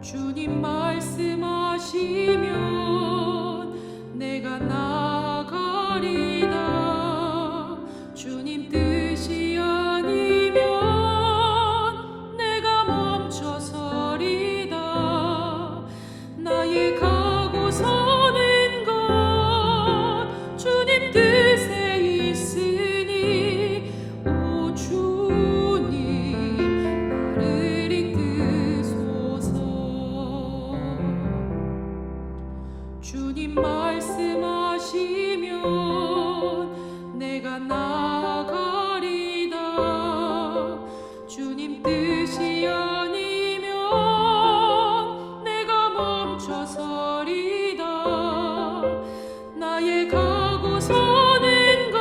주님 말씀하시면 내가 나가리다. 주님 뜻이 아니면 내가 멈춰서리다. 나의 가고 서는 것 주님 뜻에 있으니 오 주님 나를 이끄소서. 주님 말씀하시면 내가 나가리다. 주님 뜻이 아니면 내가 멈춰서리다. 나의 가고 서는 것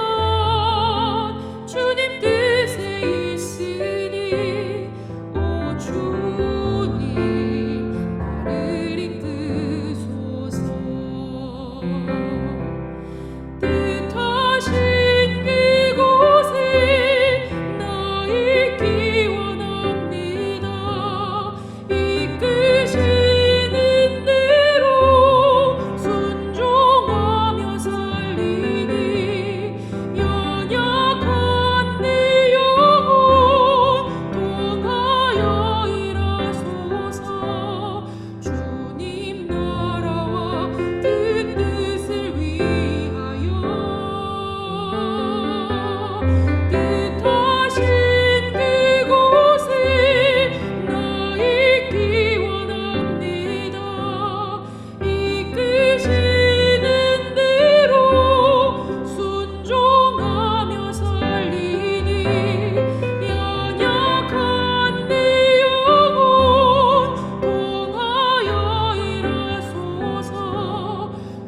주님 뜻에 있으니 오 주님 나를 이끄소서. 뜻하신 그곳에 나 있기 원합니다. 이끄시는 대로 순종하며 살리니 연약한 내 영혼 통하여 일하소서. 주님 나라와 그 뜻을 위하여 뜻하신 그곳에 나 있기 원합니다. 이끄시는 대로 순종하며 살리니 연약한 내 영혼 통하여 일하소서.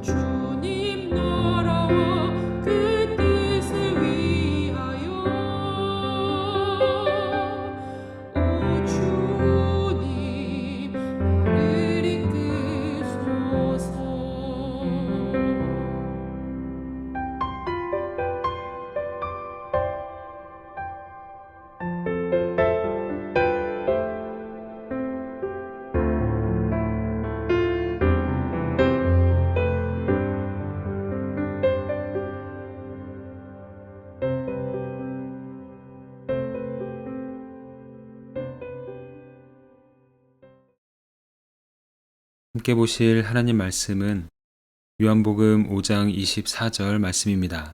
주님 나라와 그 뜻을 위하여 오 주님 나를 이끄소서. 함께 보실 하나님 말씀은 요한복음 5장 24절 말씀입니다.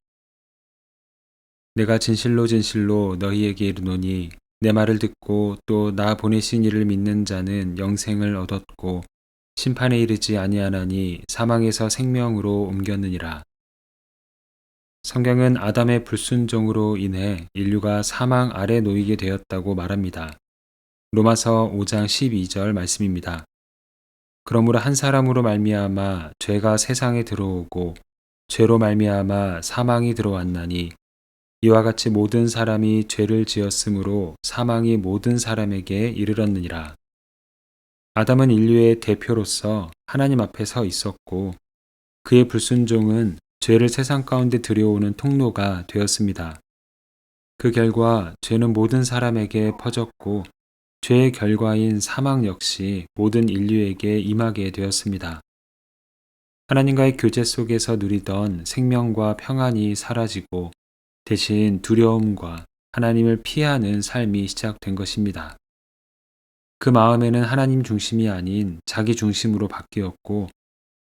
내가 진실로 진실로 너희에게 이르노니 내 말을 듣고 또 나 보내신 이를 믿는 자는 영생을 얻었고 심판에 이르지 아니하나니 사망에서 생명으로 옮겼느니라. 성경은 아담의 불순종으로 인해 인류가 사망 아래 놓이게 되었다고 말합니다. 로마서 5장 12절 말씀입니다. 그러므로 한 사람으로 말미암아 죄가 세상에 들어오고 죄로 말미암아 사망이 들어왔나니 이와 같이 모든 사람이 죄를 지었으므로 사망이 모든 사람에게 이르렀느니라. 아담은 인류의 대표로서 하나님 앞에 서 있었고 그의 불순종은 죄를 세상 가운데 들여오는 통로가 되었습니다. 그 결과 죄는 모든 사람에게 퍼졌고 죄의 결과인 사망 역시 모든 인류에게 임하게 되었습니다. 하나님과의 교제 속에서 누리던 생명과 평안이 사라지고 대신 두려움과 하나님을 피하는 삶이 시작된 것입니다. 그 마음에는 하나님 중심이 아닌 자기 중심으로 바뀌었고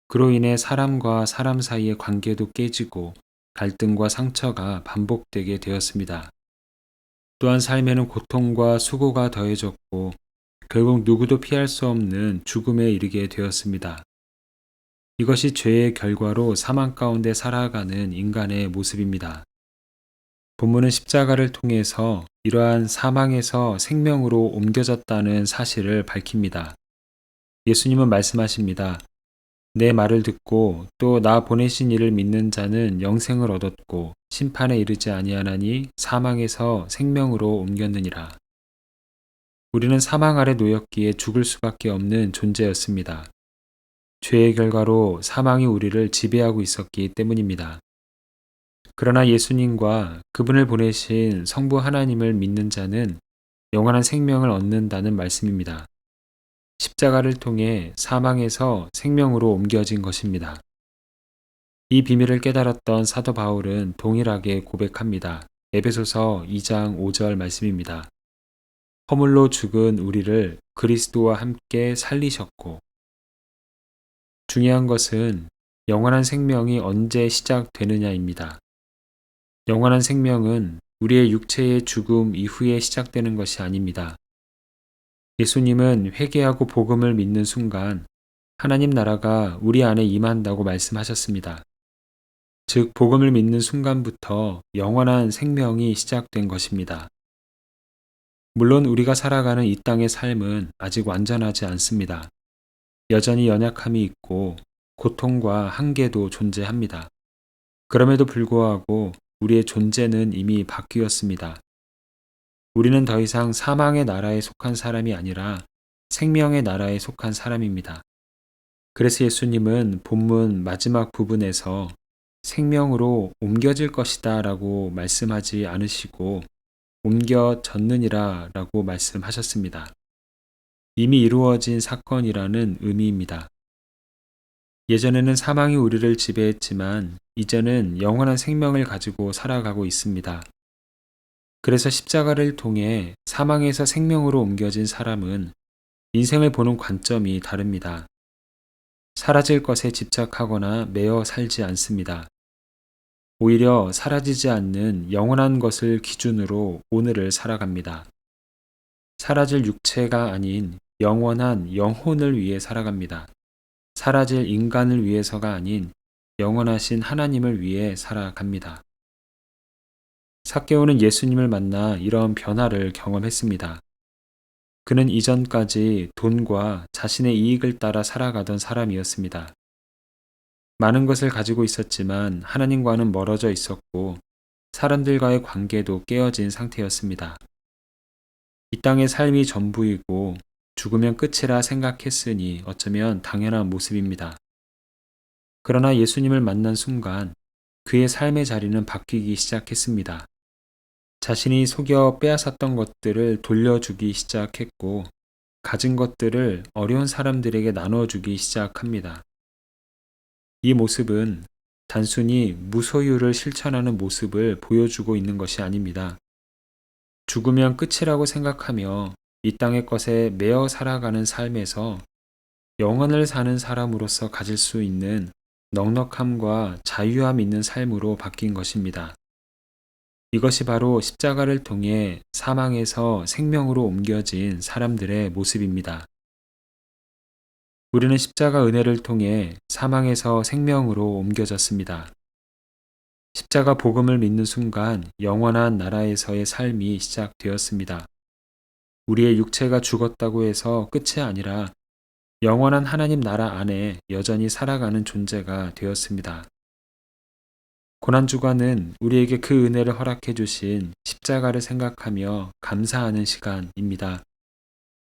그로 인해 사람과 사람 사이의 관계도 깨지고 갈등과 상처가 반복되게 되었습니다. 또한 삶에는 고통과 수고가 더해졌고 결국 누구도 피할 수 없는 죽음에 이르게 되었습니다. 이것이 죄의 결과로 사망 가운데 살아가는 인간의 모습입니다. 본문은 십자가를 통해서 이러한 사망에서 생명으로 옮겨졌다는 사실을 밝힙니다. 예수님은 말씀하십니다. 내 말을 듣고 또 나 보내신 이를 믿는 자는 영생을 얻었고 심판에 이르지 아니하나니 사망에서 생명으로 옮겼느니라. 우리는 사망 아래 놓였기에 죽을 수밖에 없는 존재였습니다. 죄의 결과로 사망이 우리를 지배하고 있었기 때문입니다. 그러나 예수님과 그분을 보내신 성부 하나님을 믿는 자는 영원한 생명을 얻는다는 말씀입니다. 십자가를 통해 사망에서 생명으로 옮겨진 것입니다. 이 비밀을 깨달았던 사도 바울은 동일하게 고백합니다. 에베소서 2장 5절 말씀입니다. 허물로 죽은 우리를 그리스도와 함께 살리셨고, 중요한 것은 영원한 생명이 언제 시작되느냐입니다. 영원한 생명은 우리의 육체의 죽음 이후에 시작되는 것이 아닙니다. 예수님은 회개하고 복음을 믿는 순간 하나님 나라가 우리 안에 임한다고 말씀하셨습니다. 즉, 복음을 믿는 순간부터 영원한 생명이 시작된 것입니다. 물론 우리가 살아가는 이 땅의 삶은 아직 완전하지 않습니다. 여전히 연약함이 있고 고통과 한계도 존재합니다. 그럼에도 불구하고 우리의 존재는 이미 바뀌었습니다. 우리는 더 이상 사망의 나라에 속한 사람이 아니라 생명의 나라에 속한 사람입니다. 그래서 예수님은 본문 마지막 부분에서 생명으로 옮겨질 것이다 라고 말씀하지 않으시고 옮겨졌느니라 라고 말씀하셨습니다. 이미 이루어진 사건이라는 의미입니다. 예전에는 사망이 우리를 지배했지만 이제는 영원한 생명을 가지고 살아가고 있습니다. 그래서 십자가를 통해 사망에서 생명으로 옮겨진 사람은 인생을 보는 관점이 다릅니다. 사라질 것에 집착하거나 매여 살지 않습니다. 오히려 사라지지 않는 영원한 것을 기준으로 오늘을 살아갑니다. 사라질 육체가 아닌 영원한 영혼을 위해 살아갑니다. 사라질 인간을 위해서가 아닌 영원하신 하나님을 위해 살아갑니다. 삭개오는 예수님을 만나 이런 변화를 경험했습니다. 그는 이전까지 돈과 자신의 이익을 따라 살아가던 사람이었습니다. 많은 것을 가지고 있었지만 하나님과는 멀어져 있었고 사람들과의 관계도 깨어진 상태였습니다. 이 땅의 삶이 전부이고 죽으면 끝이라 생각했으니 어쩌면 당연한 모습입니다. 그러나 예수님을 만난 순간 그의 삶의 자리는 바뀌기 시작했습니다. 자신이 속여 빼앗았던 것들을 돌려주기 시작했고 가진 것들을 어려운 사람들에게 나눠주기 시작합니다. 이 모습은 단순히 무소유를 실천하는 모습을 보여주고 있는 것이 아닙니다. 죽으면 끝이라고 생각하며 이 땅의 것에 매어 살아가는 삶에서 영원을 사는 사람으로서 가질 수 있는 넉넉함과 자유함 있는 삶으로 바뀐 것입니다. 이것이 바로 십자가를 통해 사망에서 생명으로 옮겨진 사람들의 모습입니다. 우리는 십자가 은혜를 통해 사망에서 생명으로 옮겨졌습니다. 십자가 복음을 믿는 순간 영원한 나라에서의 삶이 시작되었습니다. 우리의 육체가 죽었다고 해서 끝이 아니라 영원한 하나님 나라 안에 여전히 살아가는 존재가 되었습니다. 고난주간은 우리에게 그 은혜를 허락해 주신 십자가를 생각하며 감사하는 시간입니다.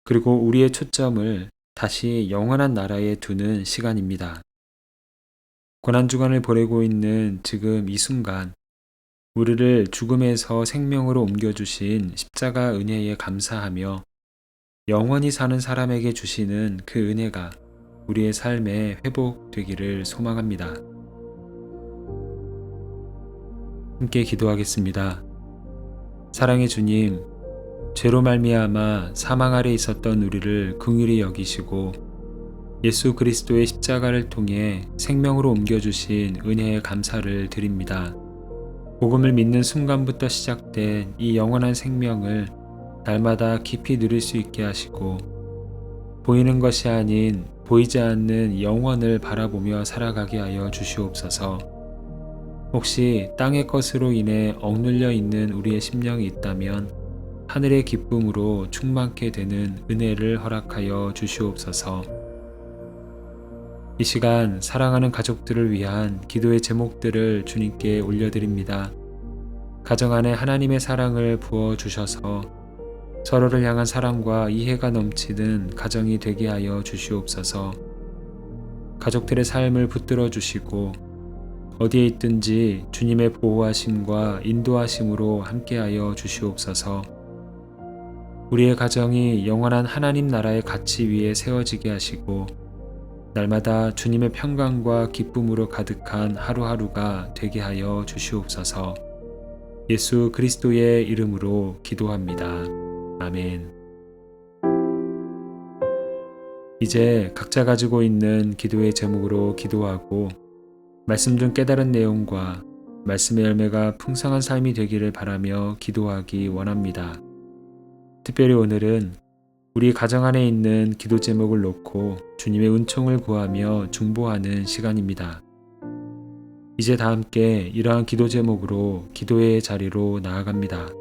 그리고 우리의 초점을 다시 영원한 나라에 두는 시간입니다. 고난주간을 보내고 있는 지금 이 순간, 우리를 죽음에서 생명으로 옮겨주신 십자가 은혜에 감사하며 영원히 사는 사람에게 주시는 그 은혜가 우리의 삶에 회복되기를 소망합니다. 함께 기도하겠습니다. 사랑의 주님, 죄로 말미암아 사망 아래 있었던 우리를 긍휼히 여기시고 예수 그리스도의 십자가를 통해 생명으로 옮겨주신 은혜에 감사를 드립니다. 복음을 믿는 순간부터 시작된 이 영원한 생명을 날마다 깊이 누릴 수 있게 하시고 보이는 것이 아닌 보이지 않는 영원을 바라보며 살아가게 하여 주시옵소서. 혹시 땅의 것으로 인해 억눌려 있는 우리의 심령이 있다면 하늘의 기쁨으로 충만케 되는 은혜를 허락하여 주시옵소서. 이 시간 사랑하는 가족들을 위한 기도의 제목들을 주님께 올려드립니다. 가정 안에 하나님의 사랑을 부어주셔서 서로를 향한 사랑과 이해가 넘치는 가정이 되게 하여 주시옵소서. 가족들의 삶을 붙들어 주시고 어디에 있든지 주님의 보호하심과 인도하심으로 함께하여 주시옵소서. 우리의 가정이 영원한 하나님 나라의 가치 위에 세워지게 하시고 날마다 주님의 평강과 기쁨으로 가득한 하루하루가 되게 하여 주시옵소서. 예수 그리스도의 이름으로 기도합니다. 아멘. 이제 각자 가지고 있는 기도의 제목으로 기도하고 말씀 중 깨달은 내용과 말씀의 열매가 풍성한 삶이 되기를 바라며 기도하기 원합니다. 특별히 오늘은 우리 가정 안에 있는 기도 제목을 놓고 주님의 은총을 구하며 중보하는 시간입니다. 이제 다 함께 이러한 기도 제목으로 기도의 자리로 나아갑니다.